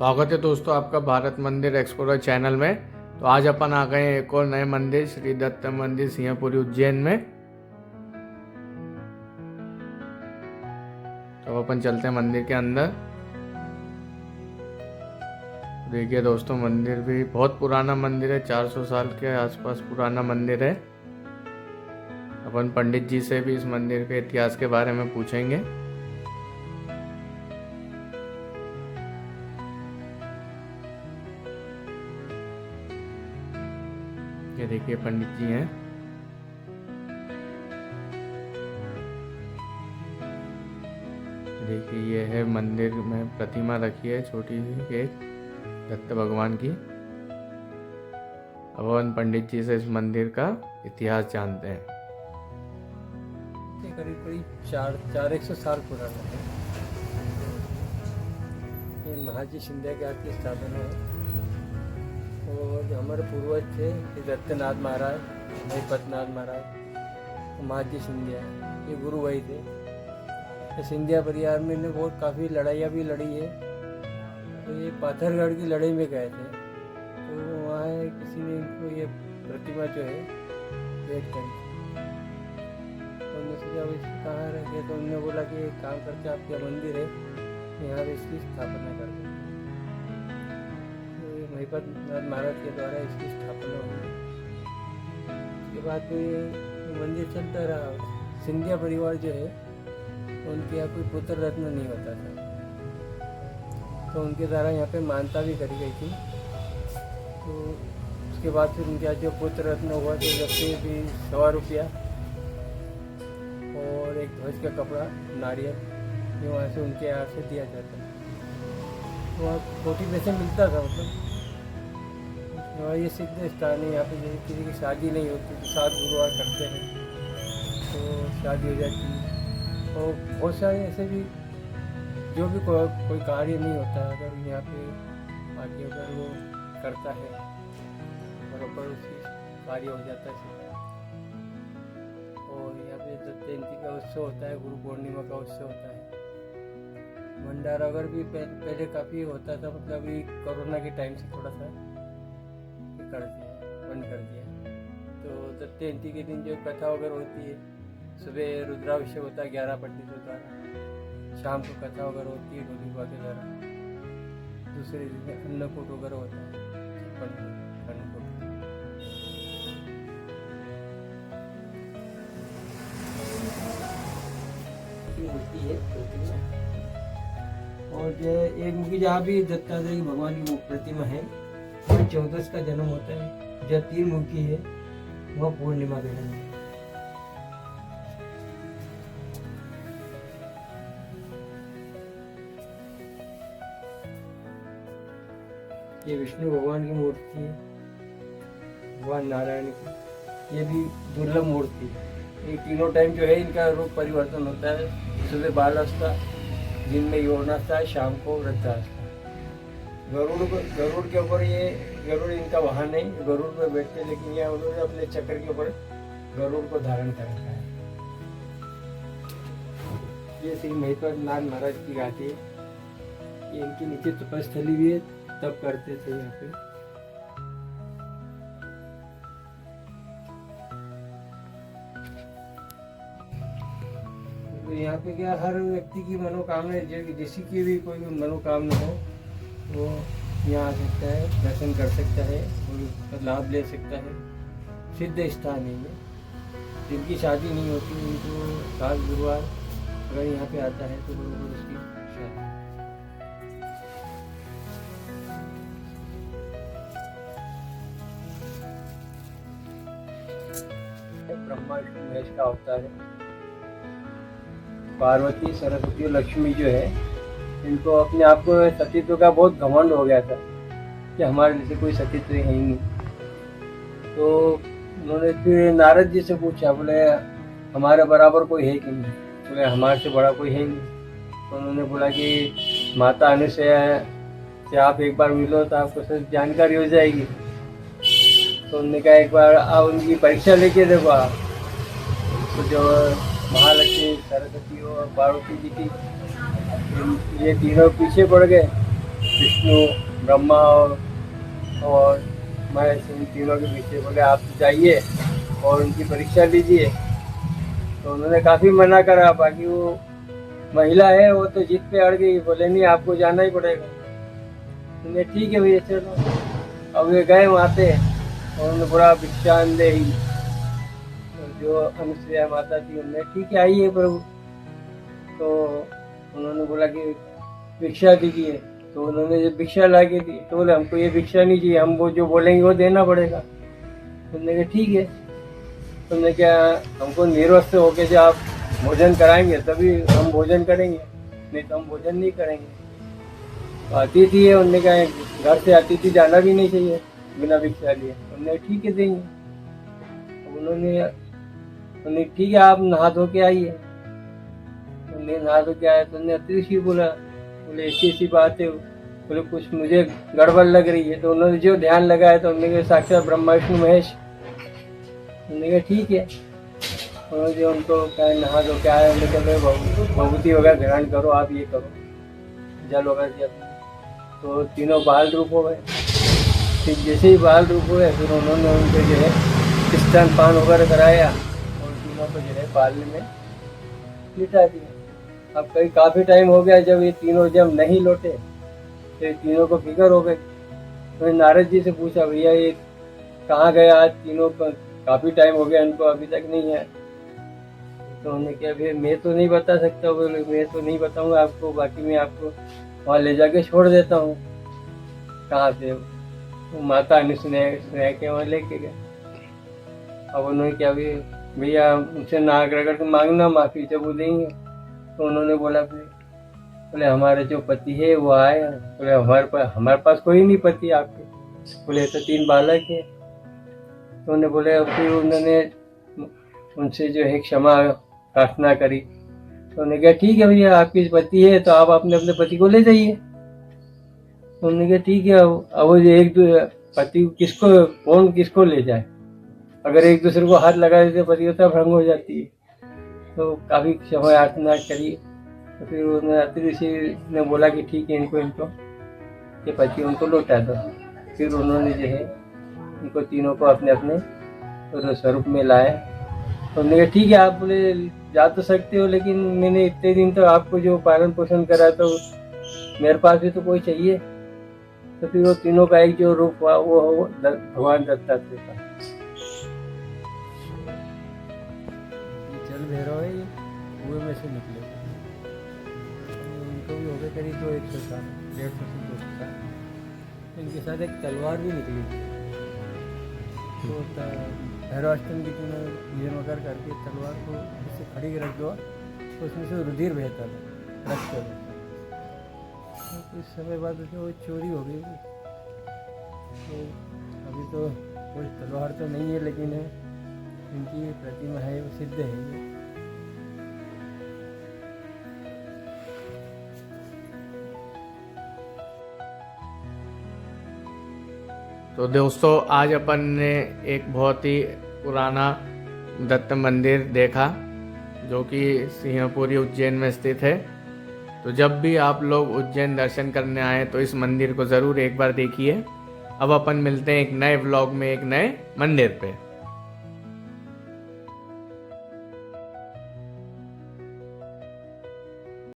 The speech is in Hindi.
स्वागत है दोस्तों आपका भारत मंदिर एक्सप्लोरर चैनल में। तो आज अपन आ गए हैं एक और नए मंदिर श्री दत्त मंदिर सिंहपुरी उज्जैन में। तो अपन चलते हैं मंदिर के अंदर। देखिए दोस्तों, मंदिर भी बहुत पुराना मंदिर है, 400 साल के आसपास पुराना मंदिर है। अपन पंडित जी से भी इस मंदिर के इतिहास के बारे में पूछेंगे। ये देखिए पंडित जी हैं। देखिए ये है मंदिर में प्रतिमा रखी है छोटी सी एक दत्त भगवान की। अब अपन पंडित जी से इस मंदिर का इतिहास जानते हैं। ये करीब करीब 400 साल पुराना है। ये महाजी शिंदे के हाथ की स्थापना है और जो हमारे पूर्वज थे ये दत्तनाथ महाराज, महिपतनाथ महाराज, महाजी सिंधिया, ये गुरु भाई थे। ये सिंधिया परिवार में ने बहुत काफ़ी लड़ाइयाँ भी लड़ी है। तो ये पाथरगढ़ की लड़ाई में गए थे, तो वहाँ किसी ने इनको ये प्रतिमा जो है भेंट करी। तो उन्होंने सोचा इसको कहाँ रखे, तो उन्होंने बोला कि एक काम करके आपका मंदिर है, यहाँ पे इसकी स्थापना कर दो। महिपतनाथ महाराज के द्वारा इसकी स्थापना हुई। उसके बाद में मंदिर चलता रहा। सिंधिया परिवार जो है उनके यहाँ कोई पुत्र रत्न नहीं होता था, तो उनके द्वारा यहाँ पे मानता भी करी गई थी। तो उसके बाद फिर उनके यहाँ जो पुत्र रत्न हुआ तो जब से भी 100 रुपया और एक ध्वज का कपड़ा, नारियल, ये वहाँ से उनके यहाँ से दिया जाता है। तो वहाँ 40 पैसे मिलता था। मतलब ये सिद्ध स्थान है। यहाँ पे जैसे किसी की शादी नहीं होती तो 7 गुरुवार करते हैं तो शादी हो जाती है। और बहुत सारे ऐसे भी जो भी कोई कार्य नहीं होता है, अगर यहाँ पे आके अगर वो करता है बराबर उसकी कार्य हो जाता है। और यहाँ पे दत्त जयंती का उत्सव होता है, गुरु पूर्णिमा का उत्सव होता है। भंडारा अगर भी पहले काफ़ी होता था, मतलब अभी कोरोना के टाइम से थोड़ा सा कर दिया, बंद कर दिया। तो दत्त जयंती के दिन जो कथा वगैरह होती है, सुबह रुद्राभिषेक होता है 11 पंडितों द्वारा, शाम को कथा वगैरह होती है डोलीबा के द्वारा, दूसरे दिन में अन्नकूट वगैरह होता है, अन्नकूट। होती है और जो एक मुखी जहाँ भी दत्तात्रेय भगवान की प्रतिमा है, 14 का जन्म होता है। जो 3 मुखी है वह पूर्णिमा का जन्म है। ये विष्णु भगवान की मूर्ति है, भगवान नारायण की। ये भी दुर्लभ मूर्ति है। ये तीनों टाइम जो है इनका रूप परिवर्तन होता है। सुबह बालावस्था, दिन में यौवनावस्था, शाम को वृद्धावस्था। गरुड़ के ऊपर ये गरुड़ इनका वाहन नहीं, गरुड़ पर बैठते, लेकिन ये उन्होंने अपने चक्र के ऊपर गरुड़ को धारण कर रखा है। ये श्री महिपतनाथ महाराज की घाटी है। ये इनके नीचे तपस्थली भी है, तब करते थे यहाँ पे। तो यहाँ पे क्या हर व्यक्ति की मनोकामना, जिसकी की भी कोई मनोकामना हो वो यहाँ आ सकता है, दर्शन कर सकता है और लाभ ले सकता है। सिद्ध स्थान है ये। जिनकी शादी नहीं होती उनको 7 गुरुवार अगर यहाँ पे आता है तो बराबर उसकी शादी। ब्रह्मा विष्णु महेश का अवतार है। पार्वती, सरस्वती और लक्ष्मी जो है, इनको अपने आप को सतीत्व का बहुत घमंड हो गया था कि हमारे जैसे कोई सतीत्व है ही नहीं। तो उन्होंने फिर नारद जी से पूछा, बोले हमारे बराबर कोई है कि नहीं? बोले हमारे से बड़ा कोई है नहीं। तो उन्होंने बोला कि माता अनुसया से आप एक बार मिलो तो आपको सब जानकारी हो जाएगी। तो उन्होंने कहा एक बार आप उनकी परीक्षा लेके देखो आप। तो जो महालक्ष्मी, सरस्वती और पार्वती जी की, ये तीनों पीछे पड़ गए विष्णु, ब्रह्मा और महेश, इन तीनों के पीछे बोले आप जाइए और उनकी परीक्षा लीजिए। तो उन्होंने काफ़ी मना करा, बाकी वो महिला है वो तो जिद पे अड़ गई, बोले नहीं आपको जाना ही पड़ेगा। उन्हें ठीक है भैया चलो। अब वे गए वहाँ पे और उन्होंने बोला भिक्षांदेही, जो अनुसुईया माता थी उन्हें ठीक है आइए प्रभु। तो उन्होंने बोला कि भिक्षा दीजिए। तो उन्होंने जब भिक्षा ला के दी तो बोले हमको ये भिक्षा नहीं चाहिए, हम वो जो बोलेंगे वो देना पड़ेगा। उन्होंने कहा ठीक है। तुमने क्या हमको निर्वस्त्र होके जो आप भोजन कराएंगे तभी हम भोजन करेंगे, नहीं तो हम भोजन नहीं करेंगे। तो अतिथि है, उन्होंने कहा घर से अतिथि जाना भी नहीं चाहिए बिना भिक्षा लिए। उन्होंने ठीक है देंगे। उन्होंने ठीक है आप नहा धो के आइए। उन्होंने नहा धो के आया तो उन्होंने अतिथि बोला, बोले ऐसी बात है, बोले कुछ मुझे गड़बड़ लग रही है। तो उन्होंने जो ध्यान लगाया तो उन्होंने कहा साक्षात ब्रह्मा विष्णु महेश। उन्होंने कहा ठीक है। उन्होंने जो उनको कहा नहा धो के आया, उन्होंने कहा भभूति वगैरह ग्रहण करो, आप ये करो जल वगैरह जब। तो तीनों बाल रूप हो गए। फिर जैसे ही बाल रूप हुए फिर उन्होंने उनको जो है स्तन पान वगैरह कराया और तीनों को जो है पालने में लिटा दिया। अब कहीं काफ़ी टाइम हो गया, जब ये तीनों जब नहीं लौटे तो ये तीनों को फिक्र हो गई। तो नारद जी से पूछा भैया ये कहाँ गए आज तीनों को, काफ़ी टाइम हो गया इनको अभी तक नहीं है। तो उन्होंने कहा भैया मैं तो नहीं बता सकता, बोले मैं तो नहीं बताऊंगा आपको, बाकी मैं आपको वहाँ ले जाके छोड़ देता हूँ। कहाँ से वो माता अनुसुईया के वहाँ लेके गए। अब उन्होंने क्या भैया उनसे नाक रगड़ के मांगना माफ़ी, जब वो देंगे। तो उन्होंने बोला बोले हमारे जो पति है वो आए। बोले हमारे पास कोई नहीं पति आपके। बोले तो 3 बालक है। तो उन्होंने बोले फिर उन्होंने उनसे जो है क्षमा प्रार्थना करी। तो उन्होंने कहा ठीक है भैया आपकी पति है तो आप अपने पति को ले जाइए। तो उन्होंने कहा ठीक है। अब वो जो एक पति कौन किसको ले जाए, अगर एक दूसरे को हाथ लगा देते पतिव्रता भंग हो जाती है। तो काफ़ी क्षमा याचना करी। तो फिर उन्होंने अतिथि ने बोला कि ठीक है इनको ये पति उनको लौटा दो। फिर उन्होंने जो है उनको तीनों को अपने अपने स्वरूप में लाया। तो उन्होंने कहा ठीक है आप बोले जा तो सकते हो, लेकिन मैंने इतने दिन तो आपको जो पालन पोषण करा तो मेरे पास भी तो कोई चाहिए। तो फिर वो तीनों का एक जो रूप हुआ वो भगवान दत्तात्रेय था। जल भैरव है, कुएं में से निकले। उनको भी हो गए करीब 100 साल, 150 से 200 साल। इनके साथ एक तलवार भी निकली थी। तो भैरवाष्टमी की पूजन वगैरह करके तलवार को उससे खड़ी रख दो तो उसमें से रुधिर बहता था, रक्त बहता। तो कुछ समय बाद उसमें वो चोरी हो गई। तो अभी तो कोई तलवार तो नहीं है, लेकिन है इनकी प्रतिमा है, वो सिद्ध है ये। तो दोस्तों आज अपन ने एक बहुत ही पुराना दत्त मंदिर देखा जो कि सिंहपुरी उज्जैन में स्थित है। तो जब भी आप लोग उज्जैन दर्शन करने आए तो इस मंदिर को ज़रूर एक बार देखिए। अब अपन मिलते हैं एक नए व्लॉग में एक नए मंदिर पे।